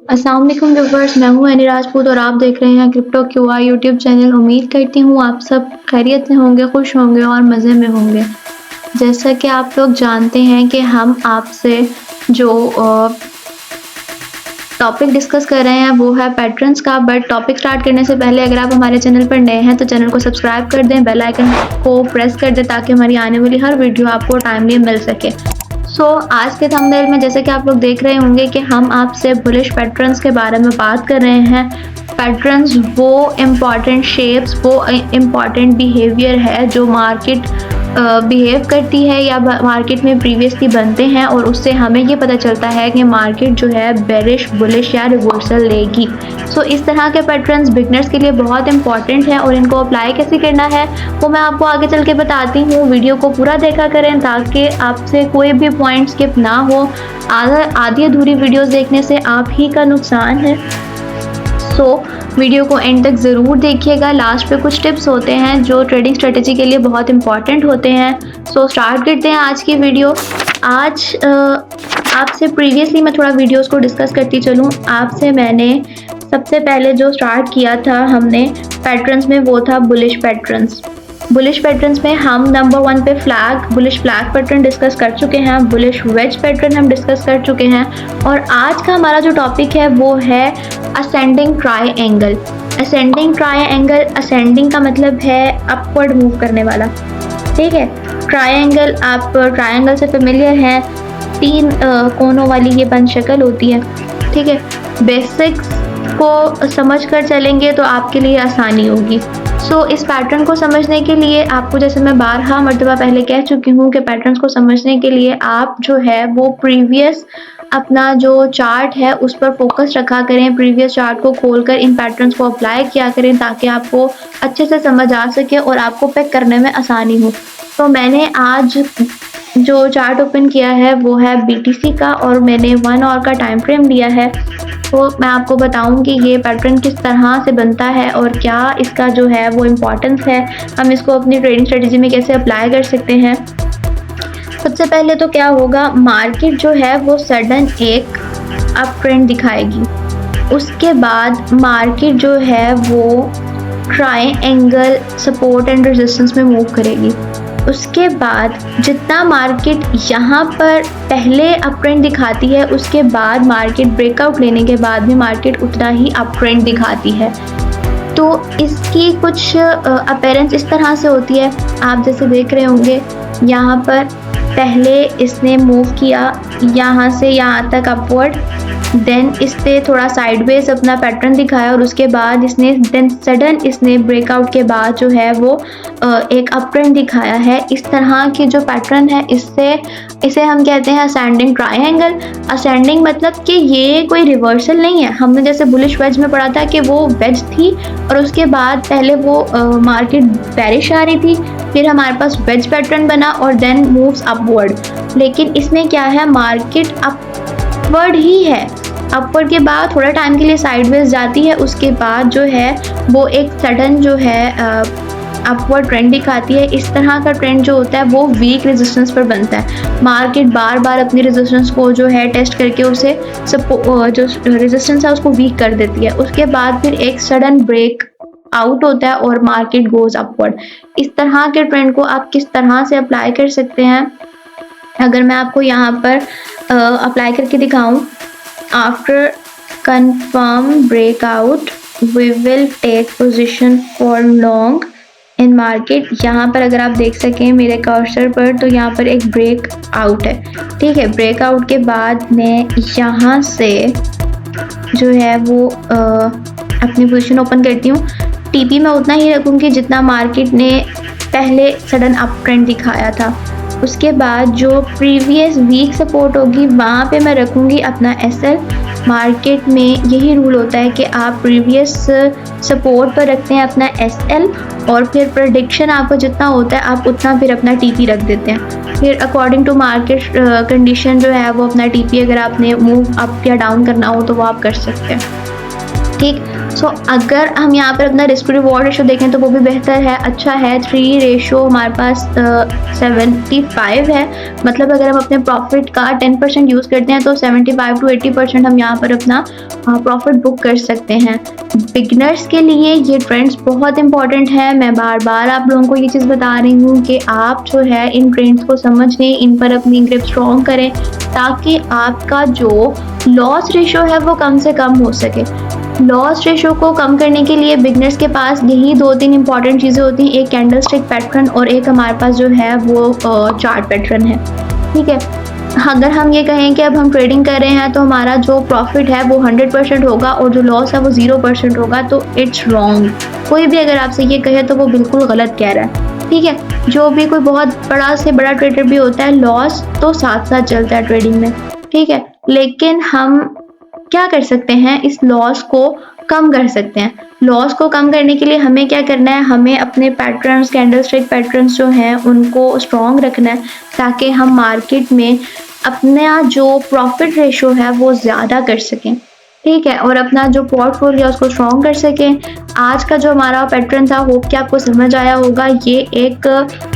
अस्सलाम वालेकुम व्यूअर्स, मैं हूं एनी राजपूत और आप देख रहे हैं क्रिप्टो क्यूआई यूट्यूब चैनल। उम्मीद करती हूं आप सब खैरियत में होंगे, खुश होंगे और मज़े में होंगे। जैसा कि आप लोग जानते हैं कि हम आपसे जो टॉपिक डिस्कस कर रहे हैं वो है पैट्रन्स का। बट टॉपिक स्टार्ट करने से पहले अगर आप हमारे चैनल पर नए हैं तो चैनल को सब्सक्राइब कर दें, बेल आइकन को प्रेस कर दें ताकि हमारी आने वाली हर वीडियो आपको टाइमली मिल सके। आज के थंबनेल में जैसे कि आप लोग देख रहे होंगे कि हम आपसे बुलिश पैटर्न्स के बारे में बात कर रहे हैं। पैटर्न्स वो इम्पॉर्टेंट शेप्स, वो इम्पॉर्टेंट बिहेवियर है जो मार्केट बिहेव करती है या मार्केट में प्रीवियसली बनते हैं और उससे हमें ये पता चलता है कि मार्केट जो है बेरिश, बुलिश या रिवर्सल लेगी। इस तरह के पैटर्न्स बिगनर्स के लिए बहुत इंपॉर्टेंट है और इनको अप्लाई कैसे करना है वो मैं आपको आगे चल के बताती हूँ। वीडियो को पूरा देखा करें ताकि आपसे कोई भी पॉइंट स्किप ना हो। आधी अधूरी वीडियोस देखने से आप ही का नुकसान है। वीडियो को एंड तक ज़रूर देखिएगा। लास्ट पे कुछ टिप्स होते हैं जो ट्रेडिंग स्ट्रेटेजी के लिए बहुत इंपॉर्टेंट होते हैं। स्टार्ट करते हैं आज की वीडियो। आज आपसे प्रीवियसली मैं थोड़ा वीडियोस को डिस्कस करती चलूँ। आपसे मैंने सबसे पहले जो स्टार्ट किया था हमने पैटर्न्स में वो था बुलिश पैटर्न्स। बुलिश पैटर्न्स में हम नंबर 1 पे बुलिश फ्लैग पैटर्न डिस्कस कर चुके हैं, बुलिश वेज पैटर्न हम डिस्कस कर चुके हैं और आज का हमारा जो टॉपिक है वो है ascending triangle. Ascending triangle, ascending का मतलब है अपवर्ड मूव करने वाला, ठीक है। ट्रायंगल, आप ट्रायंगल से फेमिलियर हैं, 3 कोनों वाली ये बंद शक्ल होती है, ठीक है। बेसिक्स को समझ कर चलेंगे तो आपके लिए आसानी होगी। इस पैटर्न को समझने के लिए आपको, जैसे मैं बारहा मर्तबा पहले कह चुकी हूँ कि पैटर्न्स को समझने के लिए आप जो है वो प्रीवियस अपना जो चार्ट है उस पर फोकस रखा करें। प्रीवियस चार्ट को खोलकर इन पैटर्न्स को अप्लाई किया करें ताकि आपको अच्छे से समझ आ सके और आपको पिक करने में आसानी हो। मैंने आज जो चार्ट ओपन किया है वो है BTC का और मैंने 1 आवर का टाइम फ्रेम लिया है। मैं आपको बताऊंगी ये पैटर्न किस तरह से बनता है और क्या इसका जो है वो इम्पोर्टेंस है, हम इसको अपनी ट्रेडिंग स्ट्रेटजी में कैसे अप्लाई कर सकते हैं। सबसे पहले तो क्या होगा, मार्केट जो है वो सडन एक अप ट्रेंड दिखाएगी, उसके बाद मार्केट जो है वो ट्रायंगल सपोर्ट एंड रेजिस्टेंस में मूव करेगी। उसके बाद जितना मार्केट यहाँ पर पहले अप ट्रेंड दिखाती है उसके बाद मार्केट ब्रेकआउट लेने के बाद भी मार्केट उतना ही अप ट्रेंड दिखाती है। तो इसकी कुछ अपीयरेंस इस तरह से होती है, आप जैसे देख रहे होंगे यहाँ पर पहले इसने मूव किया यहाँ से यहाँ तक अपवर्ड, देन इसने थोड़ा साइडवेज अपना पैटर्न दिखाया और उसके बाद सडन इसने ब्रेकआउट के बाद जो है वो एक अप ट्रेंड दिखाया है। इस तरह की जो पैटर्न है इसे हम कहते हैं असेंडिंग ट्रायंगल। असेंडिंग मतलब कि ये कोई रिवर्सल नहीं है। हमने जैसे बुलिश वेज में पढ़ा था कि वो वेज थी और उसके बाद पहले वो मार्केट बेरिश आ रही थी, फिर हमारे पास वेज पैटर्न बना और देन मूव्स अपवर्ड। लेकिन इसमें क्या है, मार्केट अपवर्ड ही है, अपवर्ड के बाद थोड़ा टाइम के लिए साइडवेज जाती है, उसके बाद जो है वो एक सडन जो है अपवर्ड ट्रेंड दिखाती है। इस तरह का ट्रेंड जो होता है वो वीक रेजिस्टेंस पर बनता है। मार्केट बार बार अपनी रेजिस्टेंस को जो है टेस्ट करके उसे जो रेजिस्टेंस है उसको वीक कर देती है, उसके बाद फिर एक सडन ब्रेक आउट होता है और मार्केट गोज अपवर्ड। इस तरह के ट्रेंड को आप किस तरह से अप्लाई कर सकते हैं, अगर मैं आपको यहाँ पर अप्लाई करके दिखाऊं, after confirm breakout we will take position for long in market। यहाँ पर अगर आप देख सकें मेरे कर्सर पर तो यहाँ पर एक ब्रेक आउट है, ठीक है। ब्रेकआउट के बाद मैं यहाँ से जो है वो अपनी पोजीशन ओपन करती हूँ। TP में उतना ही रखूँगी जितना मार्केट ने पहले सडन अप ट्रेंड दिखाया था। उसके बाद जो प्रीवियस वीक सपोर्ट होगी वहाँ पे मैं रखूँगी अपना SL। मार्केट में यही रूल होता है कि आप प्रीवियस सपोर्ट पर रखते हैं अपना SL और फिर प्रेडिक्शन आपको जितना होता है आप उतना फिर अपना TP रख देते हैं। फिर अकॉर्डिंग टू मार्केट कंडीशन जो है वो अपना TP अगर आपने मूव अप या डाउन करना हो तो वो आप कर सकते हैं, ठीक। सो अगर हम यहाँ पर अपना रिस्क रिवॉर्ड रेशो देखें तो वो भी बेहतर है, अच्छा है। 3 रेशो हमारे पास 75 है, मतलब अगर हम अपने प्रॉफिट का 10% यूज़ करते हैं तो 75 to 80% हम यहाँ पर अपना प्रॉफिट बुक कर सकते हैं। बिगनर्स के लिए ये ट्रेंड्स बहुत इंपॉर्टेंट है। मैं बार बार आप लोगों को ये चीज़ बता रही हूँ कि आप जो है इन ट्रेंड्स को समझ लें, इन पर अपनी ग्रिप स्ट्रॉन्ग करें ताकि आपका जो लॉस रेशो है वो कम से कम हो सके। लॉस रेशो को कम करने के लिए बिगनर्स के पास यही 2-3 इंपॉर्टेंट चीज़ें होती हैं, एक कैंडल स्टिक पैटर्न और एक हमारे पास जो है वो चार्ट पैटर्न है, ठीक है। अगर हम ये कहें कि अब हम ट्रेडिंग कर रहे हैं तो हमारा जो प्रॉफिट है वो 100% होगा और जो लॉस है वो 0% होगा, तो इट्स रॉन्ग। कोई भी अगर आपसे ये कहे तो वो बिल्कुल गलत कह रहा है, ठीक है। जो भी कोई बहुत बड़ा से बड़ा ट्रेडर भी होता है, लॉस तो साथ साथ चलता है ट्रेडिंग में, ठीक है। लेकिन हम क्या कर सकते हैं, इस लॉस को कम कर सकते हैं। लॉस को कम करने के लिए हमें क्या करना है, हमें अपने पैटर्न्स, कैंडल स्टिक पैटर्न्स जो हैं उनको स्ट्रॉन्ग रखना है ताकि हम मार्केट में अपना जो प्रॉफिट रेशो है वो ज़्यादा कर सकें, ठीक है, और अपना जो पोर्टफोलियो उसको स्ट्रॉन्ग कर सकें। आज का जो हमारा पैटर्न था, होप कि आपको समझ आया होगा। ये एक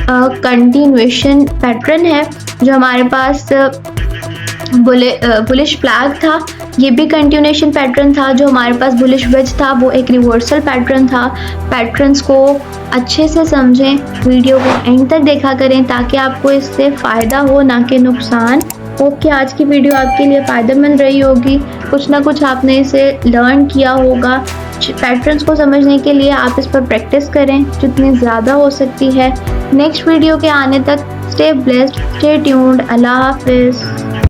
कंटिन्यूएशन पैटर्न है जो हमारे पास बुलिश फ्लैग था, ये भी कंटिन्यूएशन पैटर्न था। जो हमारे पास बुलिश वेज था वो एक रिवर्सल पैटर्न था। पैटर्न्स को अच्छे से समझें, वीडियो को एंड तक देखा करें ताकि आपको इससे फ़ायदा हो ना कि नुकसान। होप कि आज की वीडियो आपके लिए फ़ायदेमंद रही होगी, कुछ ना कुछ आपने इसे लर्न किया होगा। पैटर्न्स को समझने के लिए आप इस पर प्रैक्टिस करें जितनी ज़्यादा हो सकती है। नेक्स्ट वीडियो के आने तक स्टे ब्लेस्ड, स्टे ट्यून्ड, अल्लाह हाफिज़।